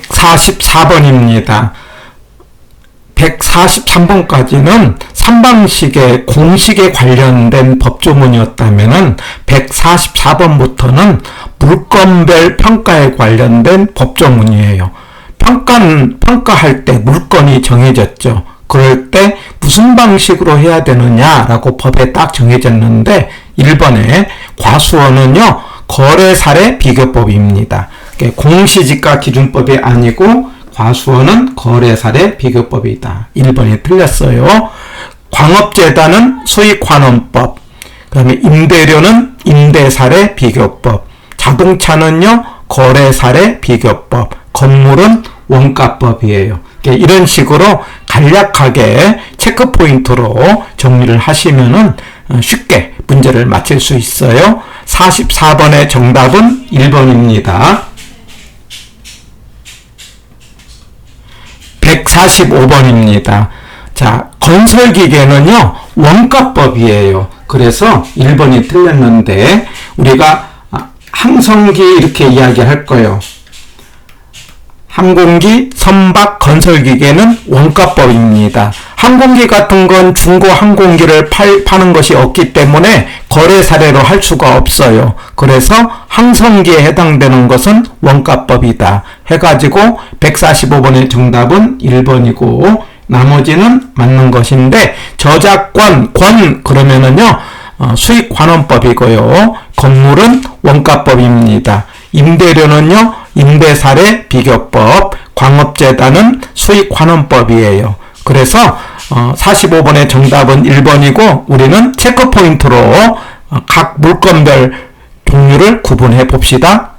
144번입니다. 143번까지는 삼방식의 공식에 관련된 법조문이었다면 144번부터는 물건별 평가에 관련된 법조문이에요. 평가할 때 물건이 정해졌죠. 그럴 때 무슨 방식으로 해야 되느냐라고 법에 딱 정해졌는데 1번에 과수원은요 거래사례 비교법입니다. 공시지가 기준법이 아니고 과수원은 거래사례 비교법이다. 1번이 틀렸어요. 광업재단은 수익환원법, 그 다음에 임대료는 임대사례 비교법, 자동차는요 거래사례 비교법, 건물은 원가법이에요. 이런 식으로 간략하게 체크포인트로 정리를 하시면은 쉽게 문제를 맞힐 수 있어요. 44번의 정답은 1번입니다. 145번입니다. 자, 건설기계는요, 원가법이에요. 그래서 1번이 틀렸는데, 우리가 항성기 이렇게 이야기할 거예요. 항공기, 선박, 건설기계는 원가법입니다. 항공기 같은 건 중고 항공기를 파는 것이 없기 때문에 거래 사례로 할 수가 없어요. 그래서 항성기에 해당되는 것은 원가법이다. 해가지고 145번의 정답은 1번이고 나머지는 맞는 것인데 저작권, 그러면은요 수익환원법이고요. 건물은 원가법입니다. 임대료는요 임대사례 비교법, 광업재단은 수익환원법이에요. 그래서 45번의 정답은 1번이고 우리는 체크포인트로 각 물건별 종류를 구분해 봅시다.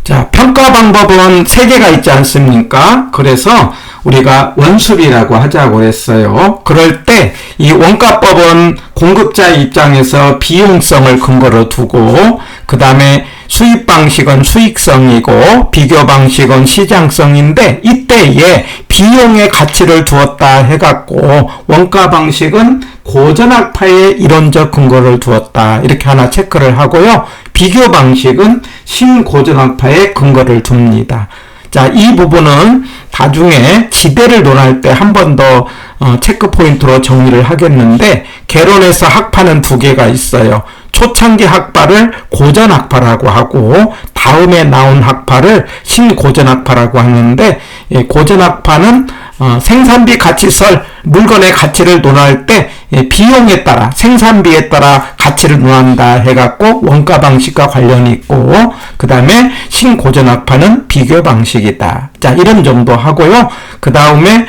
자, 평가 방법은 3개가 있지 않습니까? 그래서 우리가 원수비라고 하자고 했어요. 그럴 때 이 원가법은 공급자의 입장에서 비용성을 근거로 두고 그 다음에 수입 방식은 수익성이고 비교 방식은 시장성인데 이때에 비용의 가치를 두었다 해갖고 원가 방식은 고전학파의 이론적 근거를 두었다 이렇게 하나 체크를 하고요. 비교 방식은 신고전학파의 근거를 둡니다. 자, 이 부분은 나중에 지대를 논할 때 한 번 더 체크 포인트로 정리를 하겠는데 개론에서 학파는 2개가 있어요. 초창기 학파를 고전학파라고 하고 다음에 나온 학파를 신고전학파라고 하는데 고전학파는 생산비 가치설, 물건의 가치를 논할 때 비용에 따라 생산비에 따라 가치를 논한다 해갖고 원가 방식과 관련이 있고 그 다음에 신고전학파는 비교 방식이다. 자, 이런 정도 하고요. 그 다음에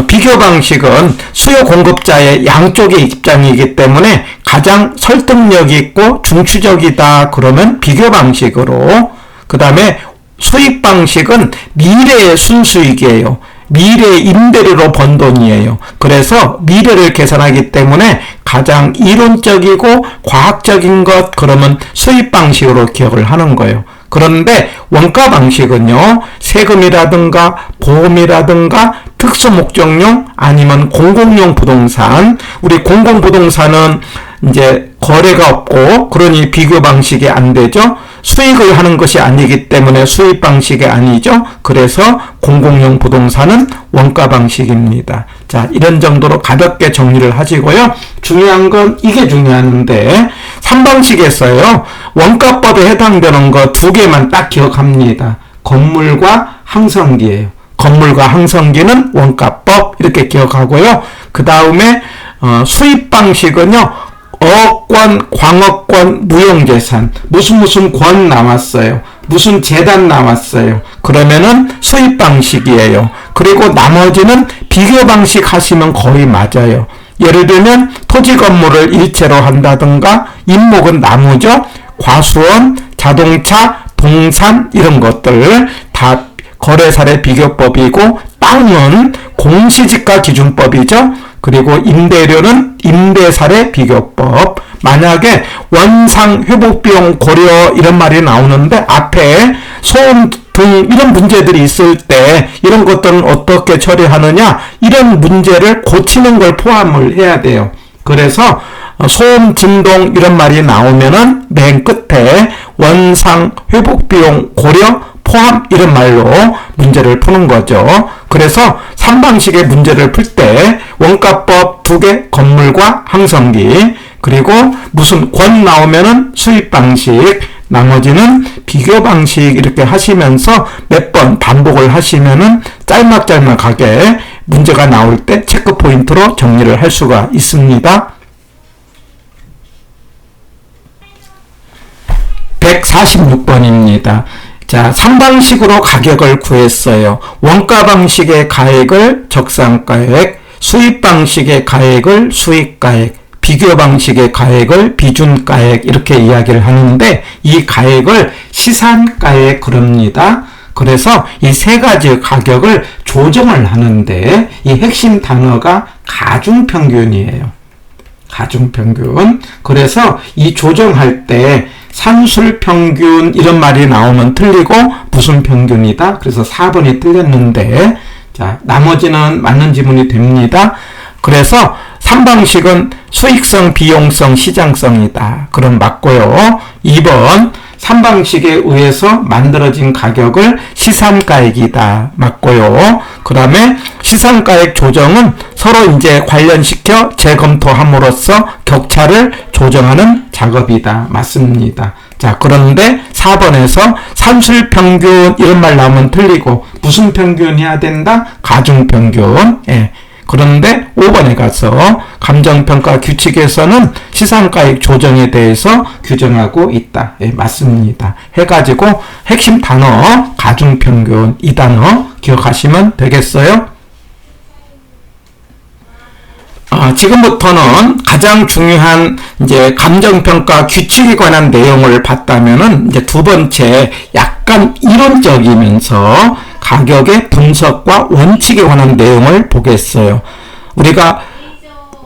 비교 방식은 수요 공급자의 양쪽의 입장이기 때문에 가장 설득력 있고 중추적이다 그러면 비교 방식으로 그 다음에 수익 방식은 미래의 순수익이에요. 미래 임대료로 번 돈이에요. 그래서 미래를 계산하기 때문에 가장 이론적이고 과학적인 것 그러면 수입 방식으로 기억을 하는 거예요. 그런데 원가 방식은요, 세금이라든가 보험이라든가 특수목적용 아니면 공공용 부동산, 우리 공공부동산은 이제 거래가 없고 그러니 비교 방식이 안 되죠. 수익을 하는 것이 아니기 때문에 수익 방식이 아니죠. 그래서 공공용 부동산은 원가 방식입니다. 자, 이런 정도로 가볍게 정리를 하시고요. 중요한 건 이게 중요한데 3방식에서요. 원가법에 해당되는 거 2개만 딱 기억합니다. 건물과 항성기예요. 건물과 항성기는 원가법 이렇게 기억하고요. 그 다음에 수입 방식은요. 어권, 광업권, 무형재산 무슨 권 나왔어요. 무슨 재단 나왔어요. 그러면은 수입 방식이에요. 그리고 나머지는 비교 방식 하시면 거의 맞아요. 예를 들면 토지 건물을 일체로 한다든가 임목은 나무죠. 과수원, 자동차, 동산 이런 것들 다 거래사례 비교법이고 땅은 공시지가 기준법이죠. 그리고 임대료는 임대사례 비교법. 만약에 원상 회복비용 고려 이런 말이 나오는데 앞에 소음 등 이런 문제들이 있을 때 이런 것들은 어떻게 처리하느냐 이런 문제를 고치는 걸 포함을 해야 돼요. 그래서 소음 진동 이런 말이 나오면은 맨 끝에 원상 회복 비용 고려 포함 이런 말로 문제를 푸는 거죠. 그래서 3방식의 문제를 풀 때 원가법 2개 건물과 항성기 그리고 무슨 권 나오면은 수입 방식 나머지는 비교 방식 이렇게 하시면서 몇 번 반복을 하시면은 짤막짤막하게 문제가 나올 때 체크 포인트로 정리를 할 수가 있습니다. 146번입니다. 자, 3방식으로 가격을 구했어요. 원가 방식의 가액을 적산가액, 수입 방식의 가액을 수입가액, 비교 방식의 가액을 비준가액 이렇게 이야기를 하는데 이 가액을 시산가액 그럽니다. 그래서 이 세 가지 가격을 조정을 하는데 이 핵심 단어가 가중평균이에요. 가중평균. 그래서 이 조정할 때 산술평균 이런 말이 나오면 틀리고 무슨 평균이다. 그래서 4번이 틀렸는데 자 나머지는 맞는 지문이 됩니다. 그래서 3방식은 수익성, 비용성, 시장성이다. 그럼 맞고요. 2번 3방식에 의해서 만들어진 가격을 시산가액이다. 맞고요. 그 다음에 시산가액 조정은 서로 이제 관련시켜 재검토함으로써 격차를 조정하는 작업이다. 맞습니다. 자, 그런데 4번에서 산술평균 이런 말 나오면 틀리고 무슨 평균 해야 된다? 가중평균. 예. 그런데 5번에 가서 감정평가 규칙에서는 시산가액 조정에 대해서 규정하고 있다. 예, 맞습니다. 해가지고 핵심 단어 가중평균 이 단어 기억하시면 되겠어요. 지금부터는 가장 중요한 이제 감정평가 규칙에 관한 내용을 봤다면은 이제 두 번째 약간 이론적이면서 가격의 분석과 원칙에 관한 내용을 보겠어요. 우리가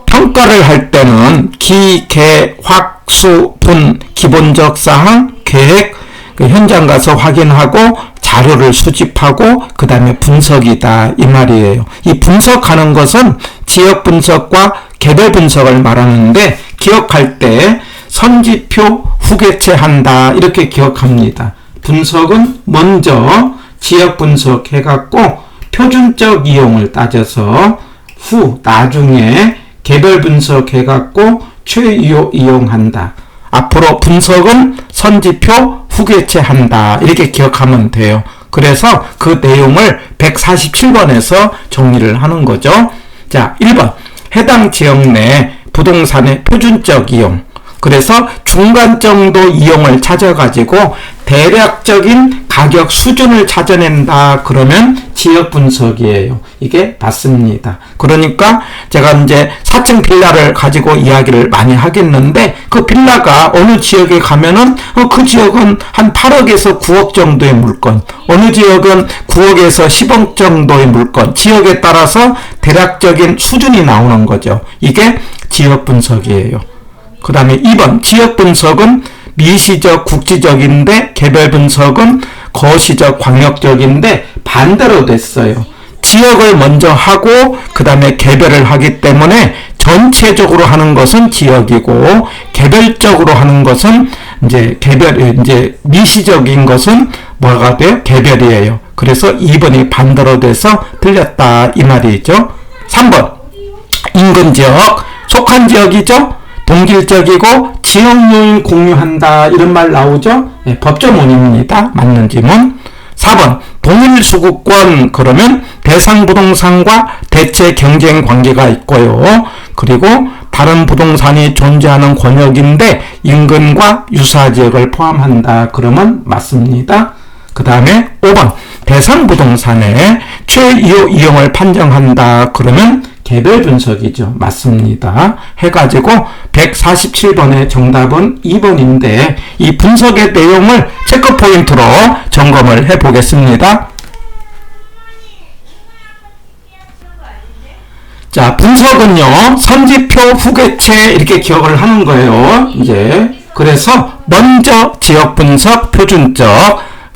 평가를 할 때는 기, 개, 확, 수, 분, 기본적 사항, 계획, 현장 가서 확인하고 자료를 수집하고 그 다음에 분석이다 이 말이에요. 이 분석하는 것은 지역 분석과 개별 분석을 말하는데 기억할 때 선지표 후계체한다 이렇게 기억합니다. 분석은 먼저 지역 분석해갖고 표준적 이용을 따져서 후 나중에 개별 분석해갖고 최이용 이용한다. 앞으로 분석은 선지표 후계체한다 이렇게 기억하면 돼요. 그래서 그 내용을 147번에서 정리를 하는 거죠. 자, 1번 해당 지역 내 부동산의 표준적 이용. 그래서 중간 정도 이용을 찾아가지고 대략적인 가격 수준을 찾아낸다. 그러면 지역 분석이에요. 이게 맞습니다. 그러니까 제가 이제 4층 빌라를 가지고 이야기를 많이 하겠는데 그 빌라가 어느 지역에 가면은 그 지역은 한 8억에서 9억 정도의 물건, 어느 지역은 9억에서 10억 정도의 물건, 지역에 따라서 대략적인 수준이 나오는 거죠. 이게 지역 분석이에요. 그 다음에 2번 지역 분석은 미시적, 국지적인데 개별 분석은 거시적, 광역적인데 반대로 됐어요. 지역을 먼저 하고 그 다음에 개별을 하기 때문에 전체적으로 하는 것은 지역이고 개별적으로 하는 것은 이제 미시적인 것은 뭐가 돼요? 개별이에요. 그래서 2번이 반대로 돼서 틀렸다 이 말이죠. 3번 인근 지역, 속한 지역이죠. 동질적이고 지역 요인 공유한다 이런 말 나오죠. 네, 법조문입니다. 맞는 지문. 4번 동일 수급권 그러면 대상 부동산과 대체 경쟁 관계가 있고요. 그리고 다른 부동산이 존재하는 권역인데 인근과 유사 지역을 포함한다. 그러면 맞습니다. 그 다음에 5번 대상 부동산의 최이용 이용을 판정한다. 그러면 개별 분석이죠. 맞습니다. 해가지고 147번의 정답은 2번인데 이 분석의 내용을 체크 포인트로 점검을 해보겠습니다. 자, 분석은요, 선지표 후계체 이렇게 기억을 하는 거예요. 이제 그래서 먼저 지역 분석 표준적,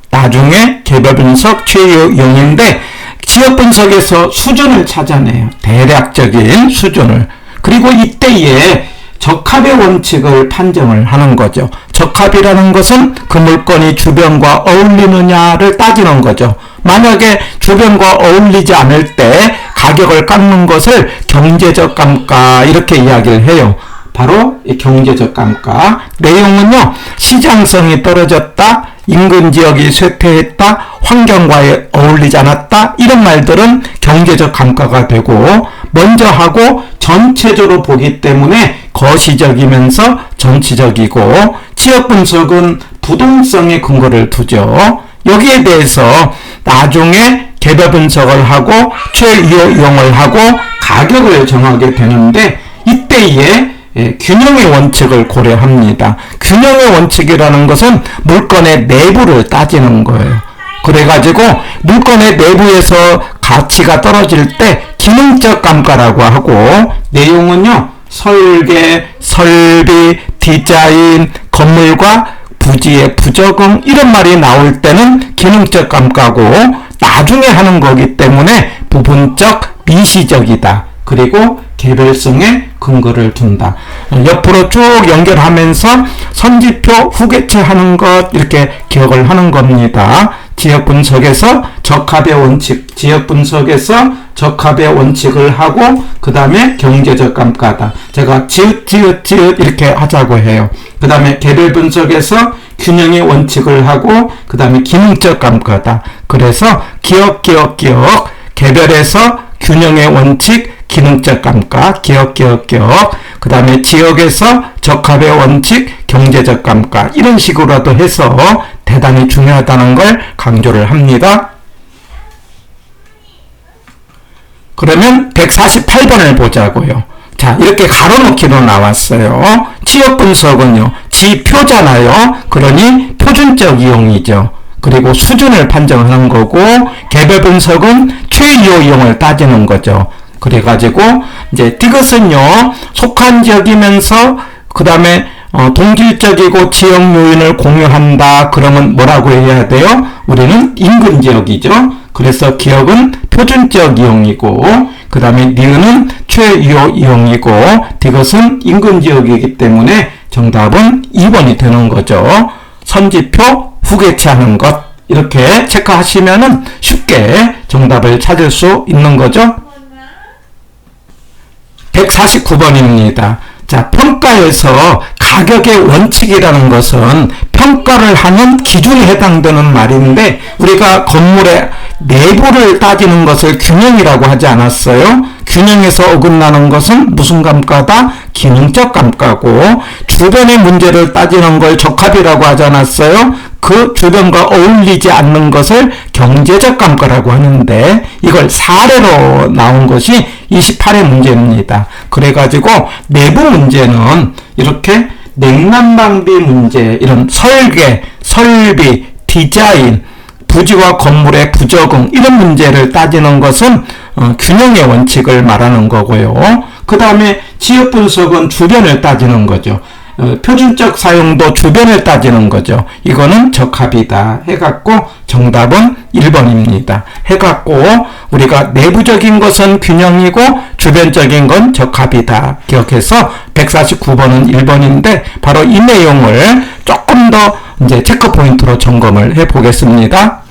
나중에 개별 분석 최이용인데 지역 분석에서 수준을 찾아내요. 대략적인 수준을. 그리고 이때에 적합의 원칙을 판정을 하는 거죠. 적합이라는 것은 그 물건이 주변과 어울리느냐를 따지는 거죠. 만약에 주변과 어울리지 않을 때 가격을 깎는 것을 경제적 감가 이렇게 이야기를 해요. 바로 이 경제적 감가. 내용은요, 시장성이 떨어졌다, 인근 지역이 쇠퇴했다, 환경과에 어울리지 않았다, 이런 말들은 경제적 감가가 되고, 먼저 하고 전체적으로 보기 때문에 거시적이면서 정치적이고, 지역 분석은 부동성에 근거를 두죠. 여기에 대해서 나중에 개별 분석을 하고 최유효 이용을 하고 가격을 정하게 되는데, 이때에 균형의 원칙을 고려합니다. 균형의 원칙이라는 것은 물건의 내부를 따지는 거예요. 그래가지고 물건의 내부에서 가치가 떨어질 때 기능적 감가라고 하고, 내용은요, 설계, 설비, 디자인, 건물과 부지의 부적응 이런 말이 나올 때는 기능적 감가고, 나중에 하는 거기 때문에 부분적 미시적이다. 그리고 개별성에 근거를 둔다. 옆으로 쭉 연결하면서 선지표 후계치 하는 것 이렇게 기억을 하는 겁니다. 지역 분석에서 적합의 원칙, 지역 분석에서 적합의 원칙을 하고 그 다음에 경제적 감가다. 제가 지읒 이렇게 하자고 해요. 그 다음에 개별 분석에서 균형의 원칙을 하고 그 다음에 기능적 감가다. 그래서 기억 개별에서 균형의 원칙, 기능적 감가, 기억. 그 다음에 지역에서 적합의 원칙, 경제적 감가. 이런 식으로라도 해서 대단히 중요하다는 걸 강조를 합니다. 그러면 148번을 보자고요. 자, 이렇게 가로놓기로 나왔어요. 지역 분석은요, 지표잖아요. 그러니 표준적 이용이죠. 그리고 수준을 판정하는 거고, 개별 분석은 최유효 이용을 따지는 거죠. 그래가지고 이제 이것은요, 속한 지역이면서 그 다음에 동질적이고 지역 요인을 공유한다. 그러면 뭐라고 해야 돼요? 우리는 인근 지역이죠. 그래서 기억은 표준적 이용이고, 그 다음에 니은은 최유효 이용이고, 이것은 인근 지역이기 때문에 정답은 2번이 되는 거죠. 선지표 후계치하는 것 이렇게 체크하시면은 쉽게 정답을 찾을 수 있는 거죠. 149번입니다. 자, 평가에서 가격의 원칙이라는 것은 평가를 하는 기준에 해당되는 말인데, 우리가 건물의 내부를 따지는 것을 균형이라고 하지 않았어요? 균형에서 어긋나는 것은 무슨 감가다? 기능적 감가고, 주변의 문제를 따지는 걸 적합이라고 하지 않았어요? 그 주변과 어울리지 않는 것을 경제적 감가라고 하는데, 이걸 사례로 나온 것이 28의 문제입니다. 그래가지고 내부 문제는 이렇게 냉난방비 문제, 이런 설계, 설비, 디자인, 부지와 건물의 부적응 이런 문제를 따지는 것은 균형의 원칙을 말하는 거고요. 그 다음에 지역 분석은 주변을 따지는 거죠. 표준적 사용도 주변을 따지는 거죠. 이거는 적합이다 해갖고 정답은 1번입니다. 해갖고 우리가 내부적인 것은 균형이고 주변적인 건 적합이다 기억해서 149번은 1번인데, 바로 이 내용을 조금 더 이제 체크 포인트로 점검을 해 보겠습니다.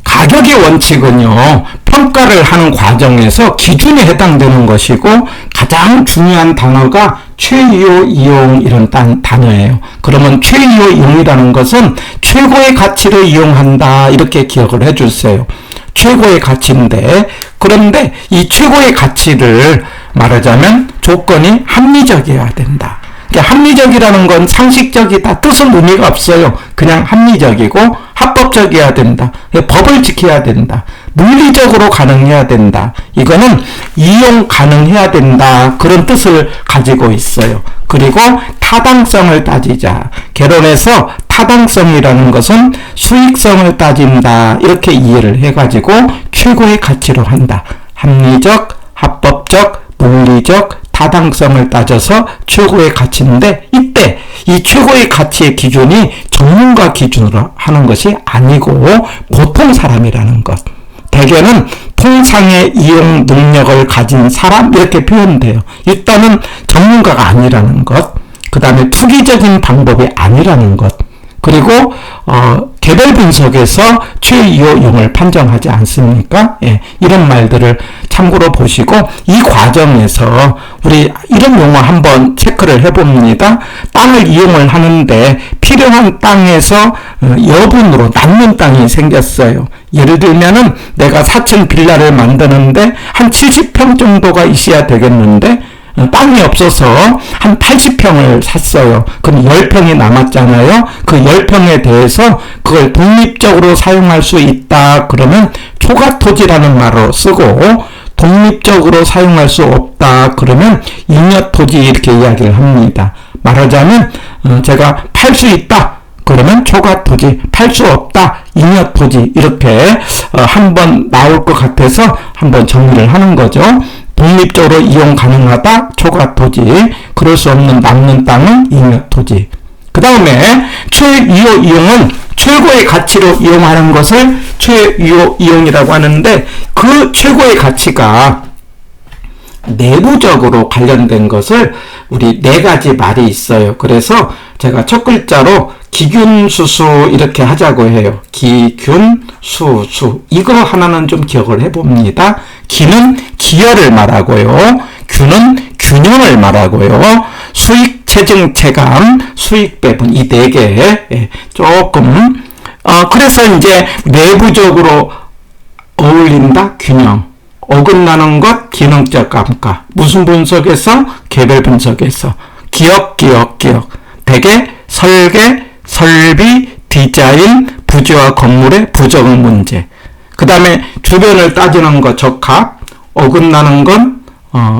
가격의 원칙은요, 평가를 하는 과정에서 기준에 해당되는 것이고, 가장 중요한 단어가 최유효 이용 이런 단어예요. 그러면 최유효 이용이라는 것은 최고의 가치를 이용한다 이렇게 기억을 해주세요. 최고의 가치인데, 그런데 이 최고의 가치를 말하자면 조건이 합리적이어야 된다. 합리적이라는 건 상식적이다 뜻은 의미가 없어요. 그냥 합리적이고 합법적이어야 된다. 법을 지켜야 된다. 물리적으로 가능해야 된다. 이거는 이용 가능해야 된다. 그런 뜻을 가지고 있어요. 그리고 타당성을 따지자. 개론에서 타당성이라는 것은 수익성을 따진다. 이렇게 이해를 해가지고 최고의 가치로 한다. 합리적, 합법적, 물리적, 타당성을 따져서 최고의 가치인데, 이때 이 최고의 가치의 기준이 전문가 기준으로 하는 것이 아니고 보통 사람이라는 것. 대개는 통상의 이용 능력을 가진 사람 이렇게 표현돼요. 일단은 전문가가 아니라는 것, 그 다음에 투기적인 방법이 아니라는 것, 그리고 개별 분석에서 최이호용을 판정하지 않습니까? 예, 이런 말들을 참고로 보시고 이 과정에서 우리 이런 용어 한번 체크를 해봅니다. 땅을 이용을 하는데 필요한 땅에서 여분으로 남는 땅이 생겼어요. 예를 들면은 내가 4층 빌라를 만드는데 한 70평 정도가 있어야 되겠는데 땅이 없어서 한 80평을 샀어요. 그럼 10평이 남았잖아요. 그 10평에 대해서 그걸 독립적으로 사용할 수 있다. 그러면 초가토지라는 말로 쓰고 독립적으로 사용할 수 없다. 그러면 잉여토지 이렇게 이야기를 합니다. 말하자면 제가 팔 수 있다. 그러면 초가토지, 팔 수 없다, 잉여토지 이렇게 한번 나올 것 같아서 한번 정리를 하는 거죠. 독립적으로 이용 가능하다, 초가토지, 그럴 수 없는 남는 땅은 잉여토지. 그 다음에 최유효 이용은 최고의 가치로 이용하는 것을 최유효 이용이라고 하는데 그 최고의 가치가 내부적으로 관련된 것을 우리 4가지 말이 있어요. 그래서 제가 첫 글자로 기균수수 이렇게 하자고 해요. 기균수수. 이거 하나는 좀 기억을 해봅니다. 기는 기여를 말하고요. 균은 균형을 말하고요. 수익, 체증, 체감, 수익, 배분 이 4개 조금 그래서 이제 내부적으로 어울린다, 균형. 어긋나는 것, 기능적 감가. 무슨 분석에서? 개별 분석에서. 기억. 대개, 설계, 설비, 디자인, 부지와 건물의 부적응 문제. 그 다음에 주변을 따지는 것, 적합. 어긋나는 건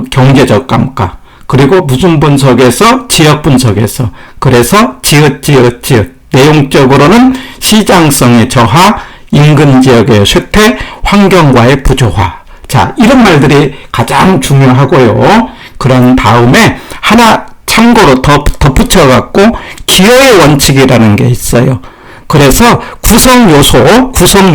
경제적 감가. 그리고 무슨 분석에서? 지역 분석에서. 그래서 지읒. 내용적으로는 시장성의 저하, 인근 지역의 쇠퇴, 환경과의 부조화. 자, 이런 말들이 가장 중요하고요. 그런 다음에 하나 참고로 덧붙여갖고 기여의 원칙이라는 게 있어요. 그래서 구성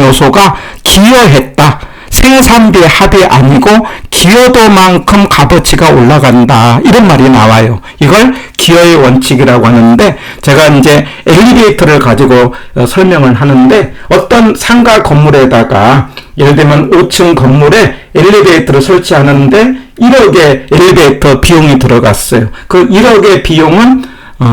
요소가 기여했다. 생산비 합이 아니고 기여도만큼 값어치가 올라간다. 이런 말이 나와요. 이걸 기여의 원칙이라고 하는데 제가 이제 엘리베이터를 가지고 설명을 하는데 어떤 상가 건물에다가 예를 들면 5층 건물에 엘리베이터를 설치하는데 1억의 엘리베이터 비용이 들어갔어요. 그 1억의 비용은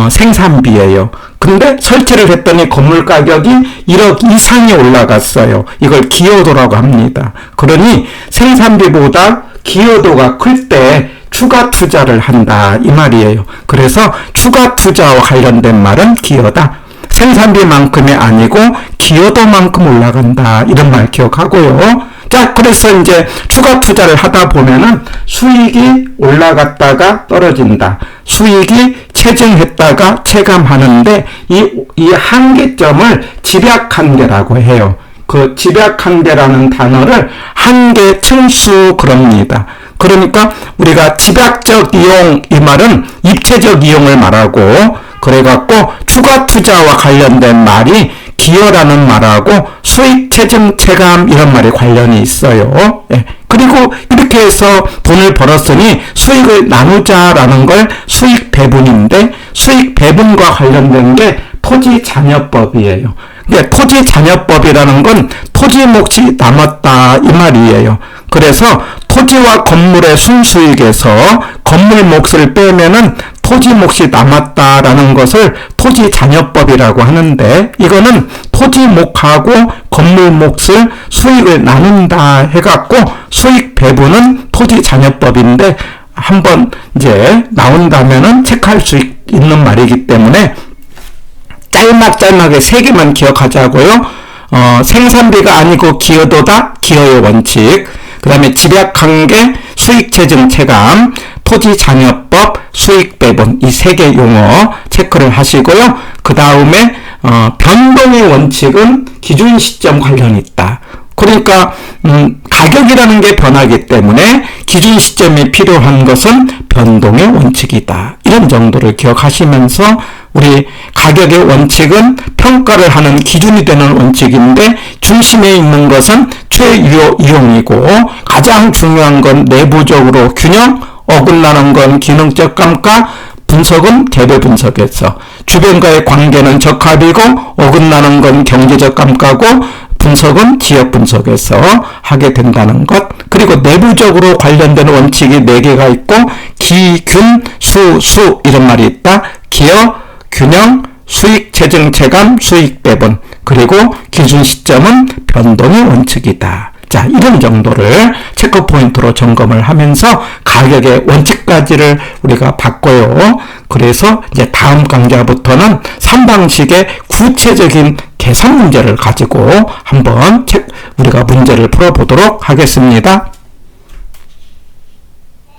생산비예요. 근데 설치를 했더니 건물 가격이 1억 이상이 올라갔어요. 이걸 기여도라고 합니다. 그러니 생산비보다 기여도가 클 때 추가 투자를 한다 이 말이에요. 그래서 추가 투자와 관련된 말은 기여다. 생산비만큼이 아니고 기여도만큼 올라간다 이런 말 기억하고요. 자, 그래서 이제 추가 투자를 하다 보면은 수익이 올라갔다가 떨어진다. 수익이 체증했다가 체감하는데 이 한계점을 집약한계라고 해요. 그 집약한계라는 단어를 한계 층수 그럽니다. 그러니까 우리가 집약적 이용 이 말은 입체적 이용을 말하고 그래갖고 추가 투자와 관련된 말이 기여라는 말하고 수익, 체증, 체감 이런 말이 관련이 있어요. 예. 그리고 이렇게 해서 돈을 벌었으니 수익을 나누자라는 걸 수익 배분인데 수익 배분과 관련된 게 토지잔여법이에요. 근데 토지잔여법이라는 건 토지 몫이 남았다 이 말이에요. 그래서 토지와 건물의 순수익에서 건물 몫을 빼면은 토지 몫이 남았다라는 것을 토지잔여법이라고 하는데 이거는 토지 몫하고 건물 몫을 수익을 나눈다 해갖고 수익 배분은 토지잔여법인데 한번 이제 나온다면은 체크할 수 있는 말이기 때문에 짤막짤막하게 3개만 기억하자고요. 생산비가 아니고 기여도다, 기여의 원칙. 그 다음에 집약한계, 수익체증 체감, 토지잔여법, 수익배분 이 3개 용어 체크를 하시고요. 그 다음에 변동의 원칙은 기준 시점 관련이 있다. 그러니까 가격이라는 게 변하기 때문에 기준 시점이 필요한 것은 변동의 원칙이다. 이런 정도를 기억하시면서 우리 가격의 원칙은 평가를 하는 기준이 되는 원칙인데 중심에 있는 것은 최유효 이용이고 가장 중요한 건 내부적으로 균형, 어긋나는 건 기능적 감가, 분석은 개별 분석에서 주변과의 관계는 적합이고 어긋나는 건 경제적 감가고 분석은 지역 분석에서 하게 된다는 것. 그리고 내부적으로 관련된 원칙이 4개가 있고 기, 균, 수 이런 말이 있다. 기여, 균형, 수익, 체증, 체감, 수익 배분. 그리고 기준 시점은 변동의 원칙이다. 자, 이런 정도를 체크 포인트로 점검을 하면서 가격의 원칙까지를 우리가 봤고요. 그래서 이제 다음 강좌부터는 3방식의 구체적인 계산 문제를 가지고 한번 우리가 문제를 풀어보도록 하겠습니다.